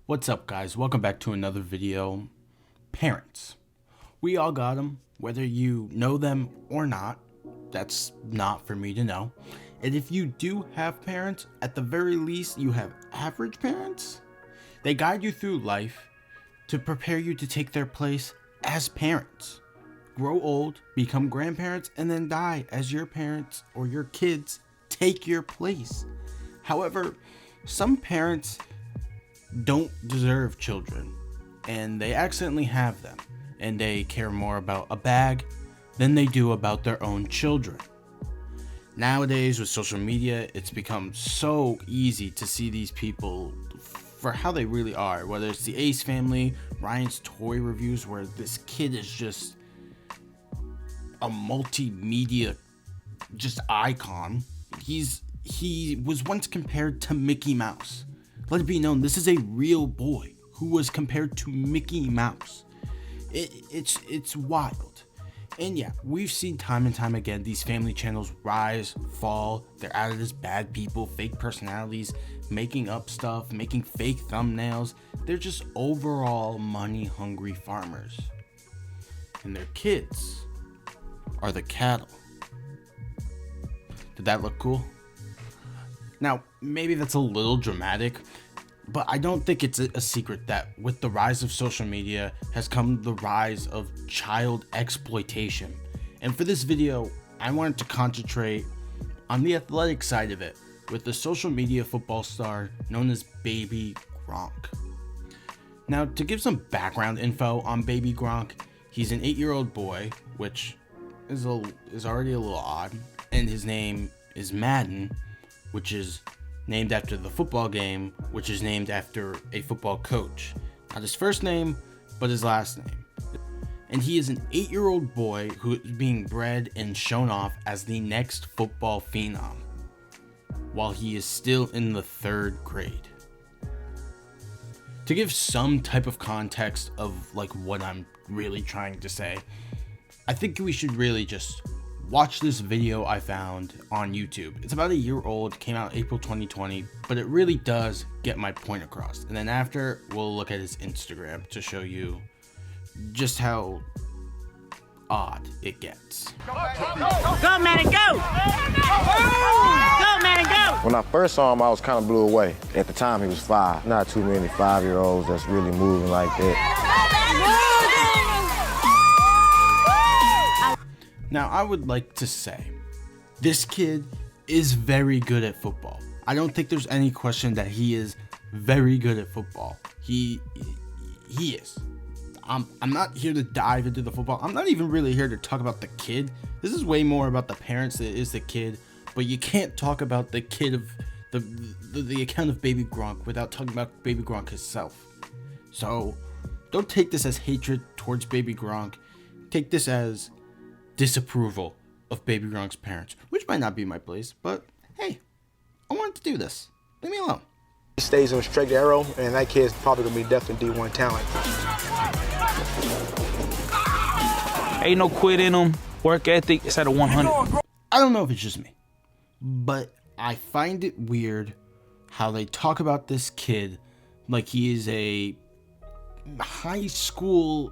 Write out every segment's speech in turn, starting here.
What's up, guys? Welcome back to another video. Parents. We all got them, whether you know them or not. That's not for me to know. And if you do have parents, at the very least, you have average parents. They guide you through life to prepare you to take their place as parents. Grow old, become grandparents, and then die as your parents or your kids take your place. However, some parents don't deserve children, and they accidentally have them, and they care more about a bag than they do about their own children. Nowadays, with social media, it's become so easy to see these people for how they really are, whether it's the Ace family, Ryan's toy reviews, where this kid is just a multimedia just icon. He was once compared to Mickey Mouse. Let it be known, this is a real boy who was compared to Mickey Mouse. It's wild. And yeah, we've seen time and time again these family channels rise, fall. They're outed as bad people, fake personalities, making up stuff, making fake thumbnails. They're just overall money-hungry farmers. And their kids are the cattle. Did that look cool? Now, maybe that's a little dramatic, but I don't think it's a secret that with the rise of social media has come the rise of child exploitation. And for this video, I wanted to concentrate on the athletic side of it with the social media football star known as Baby Gronk. Now, to give some background info on Baby Gronk, he's an 8-year-old boy, which is already a little odd, and his name is Madden, which is named after the football game, which is named after a football coach. Not his first name, but his last name. And he is an 8-year-old boy who is being bred and shown off as the next football phenom, while he is still in the 3rd grade. To give some type of context of like what I'm really trying to say, I think we should really just watch this video I found on YouTube. It's about a year old, came out April 2020, but it really does get my point across. And then after, we'll look at his Instagram to show you just how odd it gets. Go, man, and go! Go, man, and go! When I first saw him, I was kind of blew away. At the time, he was 5. Not too many 5-year-olds that's really moving like that. Now, I would like to say, this kid is very good at football. I don't think there's any question that he is very good at football. He is. I'm not here to dive into the football. I'm not even really here to talk about the kid. This is way more about the parents than it is the kid. But you can't talk about the kid of the account of Baby Gronk without talking about Baby Gronk himself. So, don't take this as hatred towards Baby Gronk. Take this as disapproval of Baby Gronk's parents, which might not be my place, but hey, I wanted to do this. Leave me alone. He stays on a straight arrow, and that kid's probably gonna be definitely D1 talent. Ain't no quit in him. Work ethic, it's at a 100. I don't know if it's just me, but I find it weird how they talk about this kid like he is a high school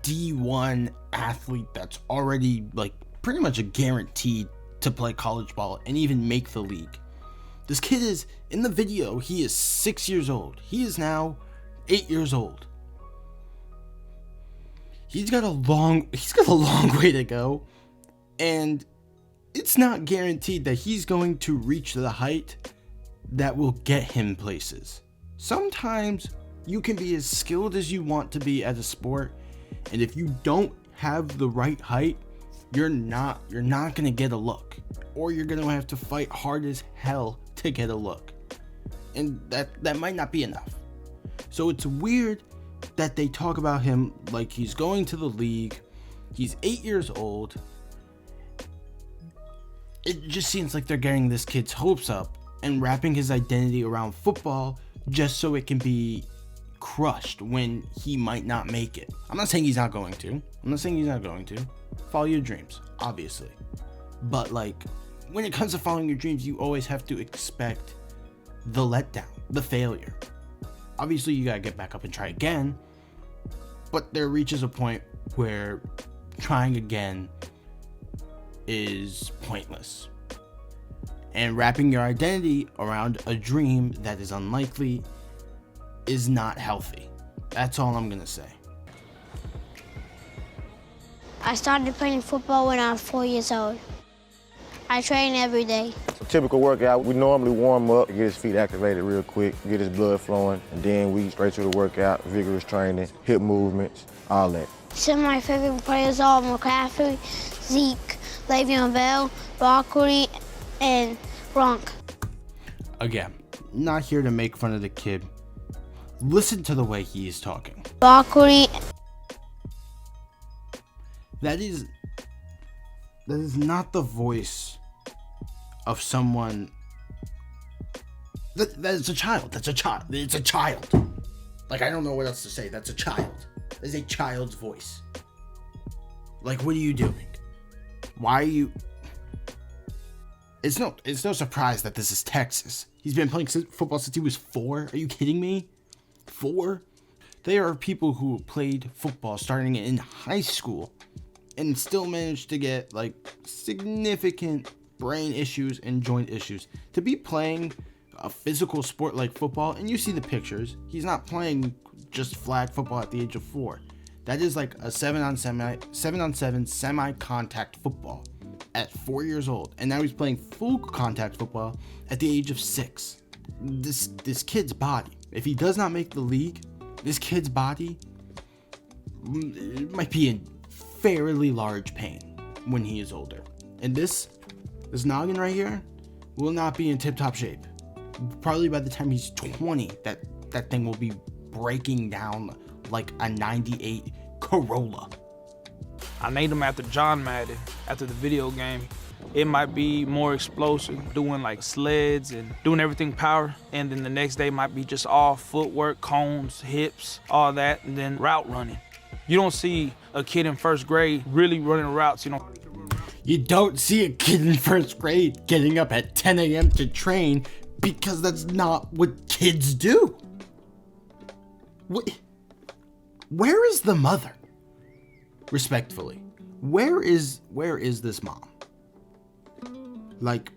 D1 athlete that's already like pretty much a guaranteed to play college ball and even make the league. This kid is, in the video, he is 6 years old. He is now 8 years old. He's got a long way to go, and it's not guaranteed that he's going to reach the height that will get him places. Sometimes you can be as skilled as you want to be at a sport, and if you don't have the right height, you're not gonna get a look, or you're gonna have to fight hard as hell to get a look, and that might not be enough. So it's weird that they talk about him like he's going to the league. He's 8 years old. It just seems like they're getting this kid's hopes up and wrapping his identity around football just so it can be crushed when he might not make it. I'm not saying he's not going to. Follow your dreams, obviously. But like, when it comes to following your dreams, you always have to expect the letdown, the failure. Obviously, you gotta get back up and try again, but there reaches a point where trying again is pointless. And wrapping your identity around a dream that is unlikely is not healthy. That's all I'm gonna say. I started playing football when I was 4 years old. I train every day. A typical workout, we normally warm up, get his feet activated real quick, get his blood flowing, and then we straight to the workout, vigorous training, hip movements, all that. Some of my favorite players are McCaffrey, Zeke, Le'Veon Bell, Barkley, and Gronk. Again, not here to make fun of the kid. Listen to the way he is talking. Barkley. That is not the voice of someone that is a child. That's a child. It's a child. Like, I don't know what else to say. That's a child. That is a child's voice. Like, what are you doing? Why are you? It's no surprise that this is Texas. He's been playing football since he was 4. Are you kidding me? 4? There are people who played football starting in high school and still managed to get like significant brain issues and joint issues. To be playing a physical sport like football, and you see the pictures, he's not playing just flag football at the age of 4. That is like a 7-on-7 semi-contact football at 4 years old, and now he's playing full contact football at the age of 6. This kid's body, if he does not make the league, this kid's body might be in fairly large pain when he is older. And this noggin right here will not be in tip-top shape. Probably by the time he's 20, that thing will be breaking down like a 98 Corolla. I named him after John Madden, after the video game. It might be more explosive, doing like sleds and doing everything power. And then the next day might be just all footwork, cones, hips, all that, and then route running. You don't see a kid in first grade really running routes, you know. You don't see a kid in first grade getting up at 10 a.m. to train, because that's not what kids do. Where is the mother? Respectfully, where is this mom? Like,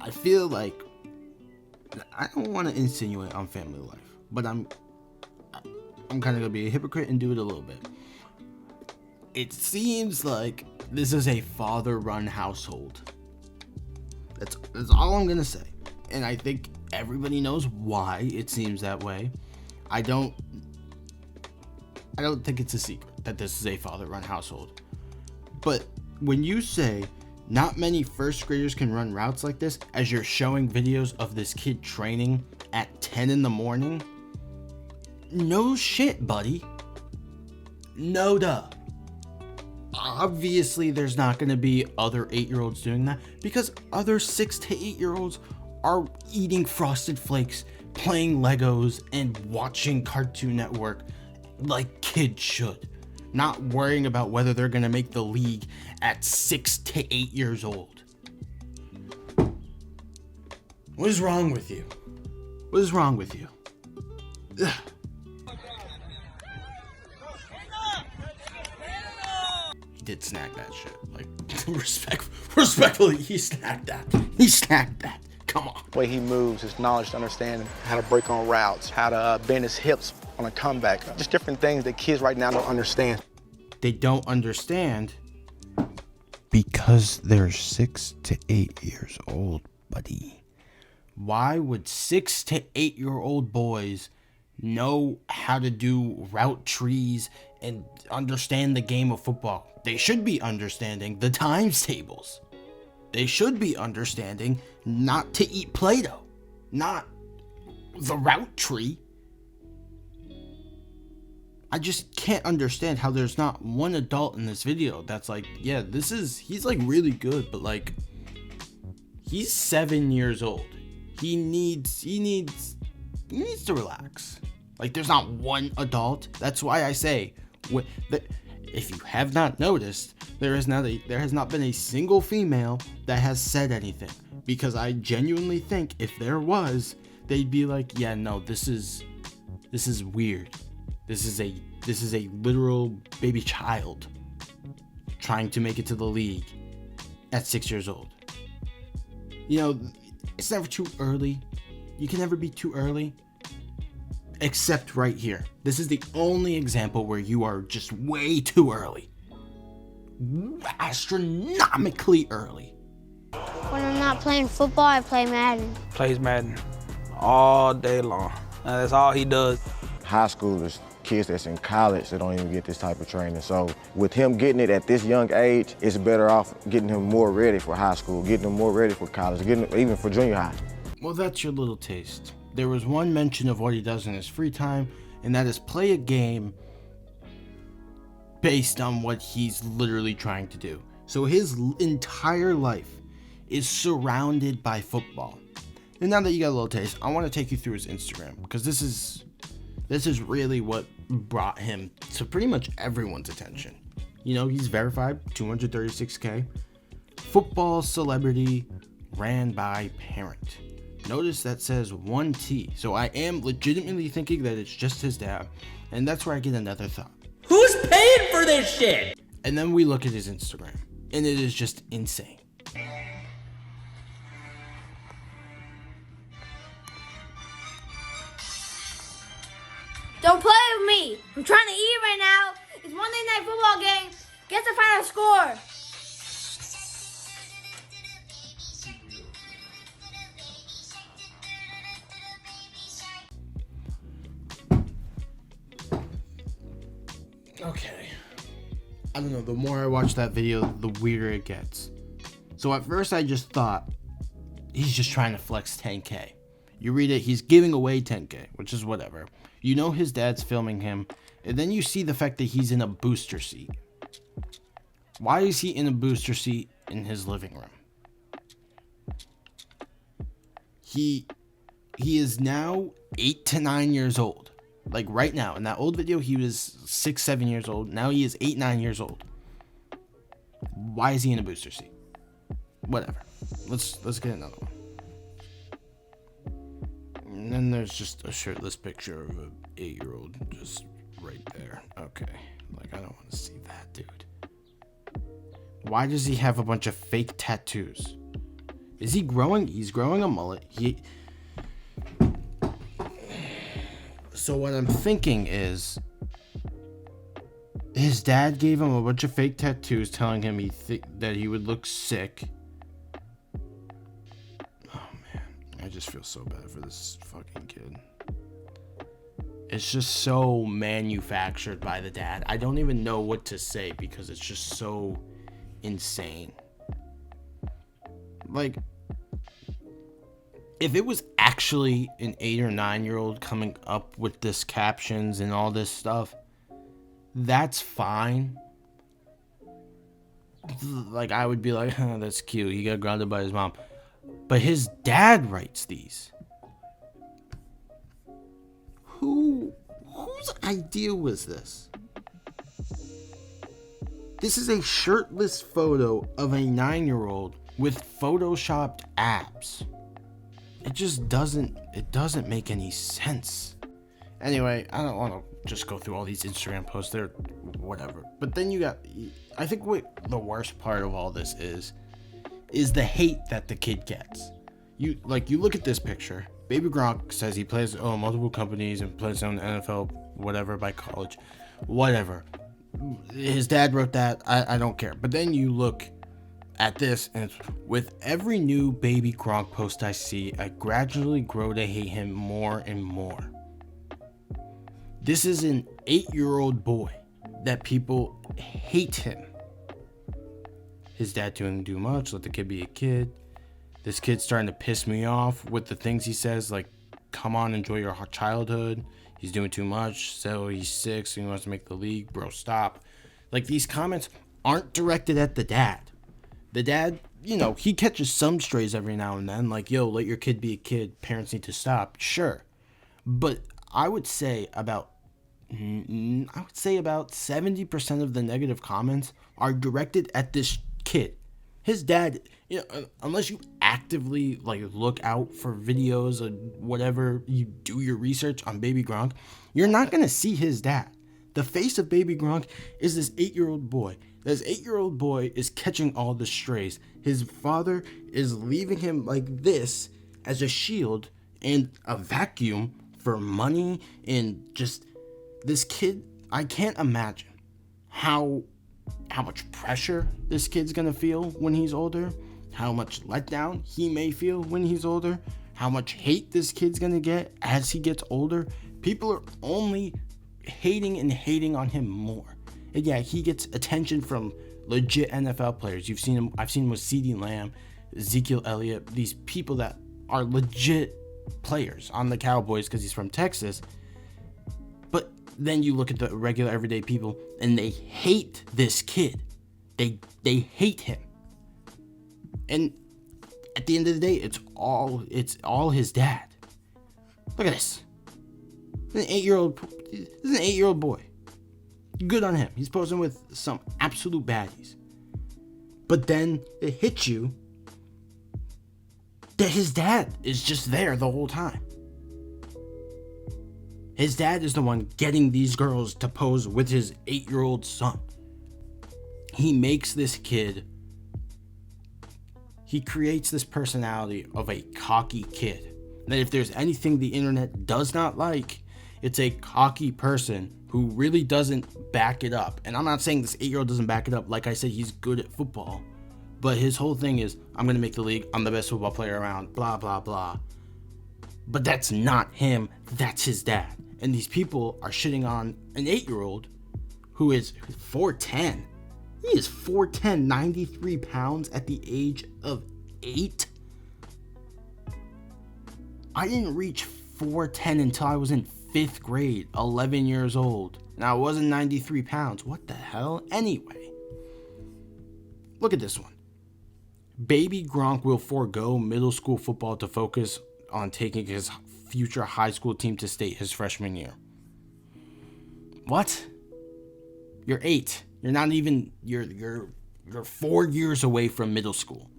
I feel like, I don't want to insinuate on family life, but I'm kind of gonna be a hypocrite and do it a little bit. It seems like this is a father-run household. That's all I'm gonna say, and I think everybody knows why it seems that way. I don't think it's a secret that this is a father-run household. But when you say not many first graders can run routes like this, as you're showing videos of this kid training at 10 in the morning, no shit, buddy. No duh. Obviously, there's not going to be other 8-year-olds doing that, because other 6 to 8-year-olds are eating Frosted Flakes, playing Legos, and watching Cartoon Network like kids should. Not worrying about whether they're going to make the league at 6 to 8 years old. What is wrong with you? What is wrong with you? Ugh. He did snag that shit. Like, respectfully, he snagged that. He snagged that. Come on. The way he moves, his knowledge to understand how to break on routes, how to bend his hips on a comeback. Just different things that kids right now don't understand. They don't understand because they're 6 to 8 years old, buddy. Why would 6 to 8-year-old boys know how to do route trees and understand the game of football? They should be understanding the times tables. They should be understanding not to eat Play-Doh, not the route tree. I just can't understand how there's not one adult in this video that's like, yeah, he's like really good, but like, he's 7 years old. He needs to relax. Like, there's not one adult. That's why I say, if you have not noticed, there has not been a single female that has said anything, because I genuinely think if there was, they'd be like, yeah, no, this is weird. This is a literal baby child trying to make it to the league at 6 years old. You know, it's never too early. You can never be too early. Except right here. This is the only example where you are just way too early. Astronomically early. When I'm not playing football, I play Madden. Plays Madden all day long. That's all he does. High schoolers, kids that's in college, that don't even get this type of training. So with him getting it at this young age, it's better off getting him more ready for high school, getting him more ready for college, getting him even for junior high. Well, that's your little taste. There was one mention of what he does in his free time, and that is play a game based on what he's literally trying to do. So his entire life is surrounded by football. And now that you got a little taste, I want to take you through his Instagram, because this is really what brought him to pretty much everyone's attention. You know, he's verified, 236K. Football celebrity ran by parent. Notice that says 1T. So I am legitimately thinking that it's just his dad. And that's where I get another thought. Who's paying for this shit? And then we look at his Instagram, and it is just insane. Don't play with me. I'm trying to eat right now. It's Monday Night Football game. Guess the final score. Okay. I don't know, the more I watch that video, the weirder it gets. So at first I just thought, he's just trying to flex 10K. You read it, he's giving away 10K, which is whatever. You know his dad's filming him, and then you see the fact that he's in a booster seat. Why is he in a booster seat in his living room? He is now 8 to 9 years old. Like right now, in that old video, he was 6, 7 years old. Now he is 8, 9 years old. Why is he in a booster seat? Whatever. Let's get another one. And then there's just a shirtless picture of an 8-year-old just right there. Okay. Like, I don't want to see that, dude. Why does he have a bunch of fake tattoos? Is he growing? He's growing a mullet. So what I'm thinking is, his dad gave him a bunch of fake tattoos telling him that he would look sick. Oh man, I just feel so bad for this fucking kid. It's just so manufactured by the dad. I don't even know what to say because it's just so insane. Like, if it was actually an 8 or 9 year old coming up with this captions and all this stuff, that's fine. Like, I would be like, oh, that's cute. He got grounded by his mom. But his dad writes these. Whose idea was this? This is a shirtless photo of a 9-year-old with photoshopped abs. It just doesn't make any sense. Anyway, I don't want to just go through all these Instagram posts. They're whatever. But then you got, I think what the worst part of all this is the hate that the kid gets. You look at this picture. Baby Gronk says he plays multiple companies and plays on the NFL, whatever, by college. Whatever. His dad wrote that. I don't care. But then you look at this, and it's, with every new Baby Gronk post I see, I gradually grow to hate him more and more. This is an 8-year-old boy that people hate him. His dad doing too much, let the kid be a kid. This kid's starting to piss me off with the things he says, like, come on, enjoy your childhood. He's doing too much, so he's 6, and he wants to make the league. Bro, stop. Like, these comments aren't directed at the dad. The dad, you know, he catches some strays every now and then, like, yo, let your kid be a kid. Parents need to stop. Sure. But I would say about 70% of the negative comments are directed at this kid. His dad, you know, unless you actively like look out for videos or whatever, you do your research on Baby Gronk, you're not gonna see his dad. The face of Baby Gronk is this 8-year-old boy. This 8-year-old boy is catching all the strays. His father is leaving him like this as a shield and a vacuum for money, and just this kid, I can't imagine how much pressure this kid's gonna feel when he's older, how much letdown he may feel when he's older, how much hate this kid's gonna get as he gets older. People are only hating on him more. And yeah, he gets attention from legit NFL players. You've seen him, I've seen him with CeeDee Lamb, Ezekiel Elliott, these people that are legit players on the Cowboys because he's from Texas. But then you look at the regular everyday people and they hate this kid. They hate him. And at the end of the day, it's all his dad. Look at this. This is an 8-year-old boy. Good on him. He's posing with some absolute baddies. But then it hits you that his dad is just there the whole time. His dad is the one getting these girls to pose with his 8-year-old son. He makes this kid, he creates this personality of a cocky kid. That if there's anything the internet does not like, it's a cocky person who really doesn't back it up. And I'm not saying this 8-year-old doesn't back it up. Like I said, he's good at football. But his whole thing is, I'm going to make the league. I'm the best football player around. Blah, blah, blah. But that's not him. That's his dad. And these people are shitting on an 8-year-old who is 4'10". He is 4'10", 93 pounds at the age of 8. I didn't reach 4'10" until I was in 5th grade, 11 years old. And I wasn't 93 pounds. What the hell? Anyway, look at this one. Baby Gronk will forego middle school football to focus on taking his future high school team to state his freshman year. What? You're 8. You're not even, you're 4 years away from middle school.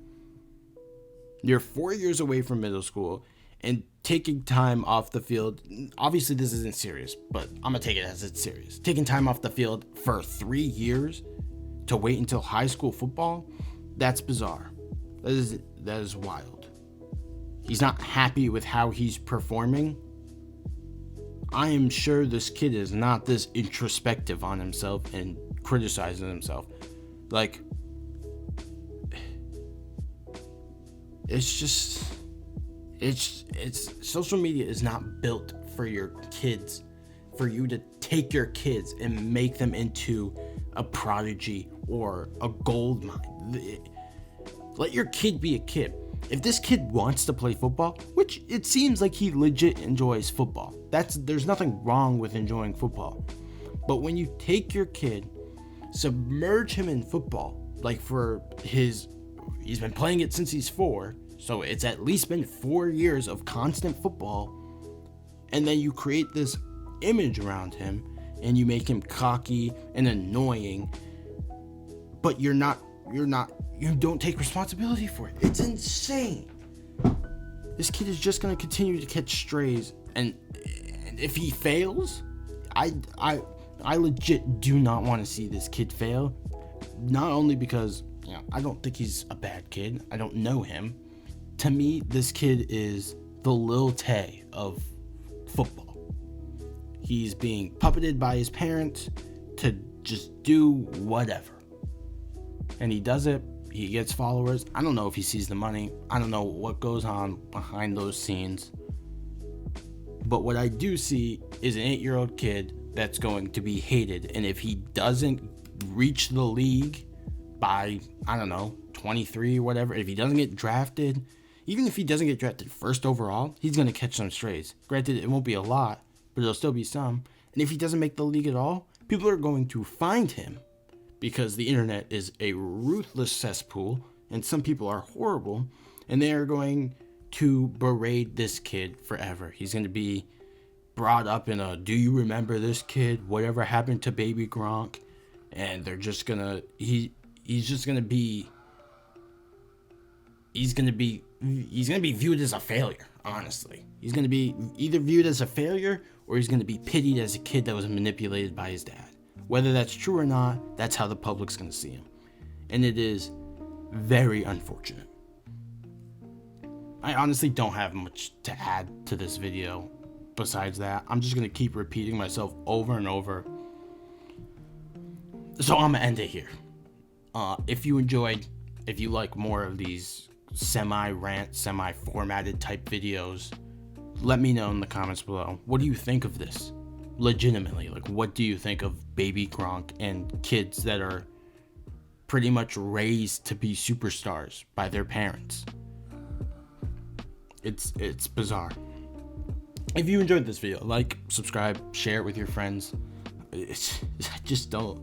You're 4 years away from middle school and taking time off the field. Obviously this isn't serious, but I'm gonna take it as it's serious. Taking time off the field for 3 years to wait until high school football, that's bizarre. That is wild. He's not happy with how he's performing. I am sure this kid is not this introspective on himself and criticizing himself. Like, it's social media is not built for your kids, for you to take your kids and make them into a prodigy or a gold mine. Let your kid be a kid. If this kid wants to play football, which it seems like he legit enjoys football, there's nothing wrong with enjoying football. But when you take your kid, submerge him in football, like he's been playing it since he's 4, so it's at least been 4 years of constant football, and then you create this image around him and you make him cocky and annoying, but you don't take responsibility for it. It's insane. This kid is just gonna continue to catch strays, and if he fails, I legit do not want to see this kid fail. Not only because I don't think he's a bad kid. I don't know him. To me, this kid is the Lil Tay of football. He's being puppeted by his parents to just do whatever. And he does it. He gets followers. I don't know if he sees the money. I don't know what goes on behind those scenes. But what I do see is an 8-year-old kid that's going to be hated. And if he doesn't reach the league by, 23 or whatever, if he doesn't get drafted, even if he doesn't get drafted first overall, he's going to catch some strays. Granted, it won't be a lot, but it'll still be some. And if he doesn't make the league at all, people are going to find him, because the internet is a ruthless cesspool and some people are horrible, and they are going to berate this kid forever. He's going to be brought up in a, do you remember this kid? Whatever happened to Baby Gronk? And they're just going to, he's just going to be he's gonna be viewed as a failure. Honestly, he's gonna be either viewed as a failure or he's gonna be pitied as a kid that was manipulated by his dad. Whether that's true or not, that's how the public's gonna see him, and it is very unfortunate. I honestly don't have much to add to this video besides that. I'm just gonna keep repeating myself over and over. So I'm gonna end it here. If you enjoyed, if you like more of these semi-rant, semi-formatted type videos, let me know in the comments below. What do you think of this? Legitimately, like, what do you think of baby Gronk and kids that are pretty much raised to be superstars by their parents? It's bizarre. If you enjoyed this video, like, subscribe, share it with your friends. I just don't.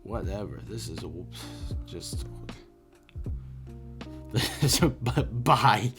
Whatever. This is just. Bye.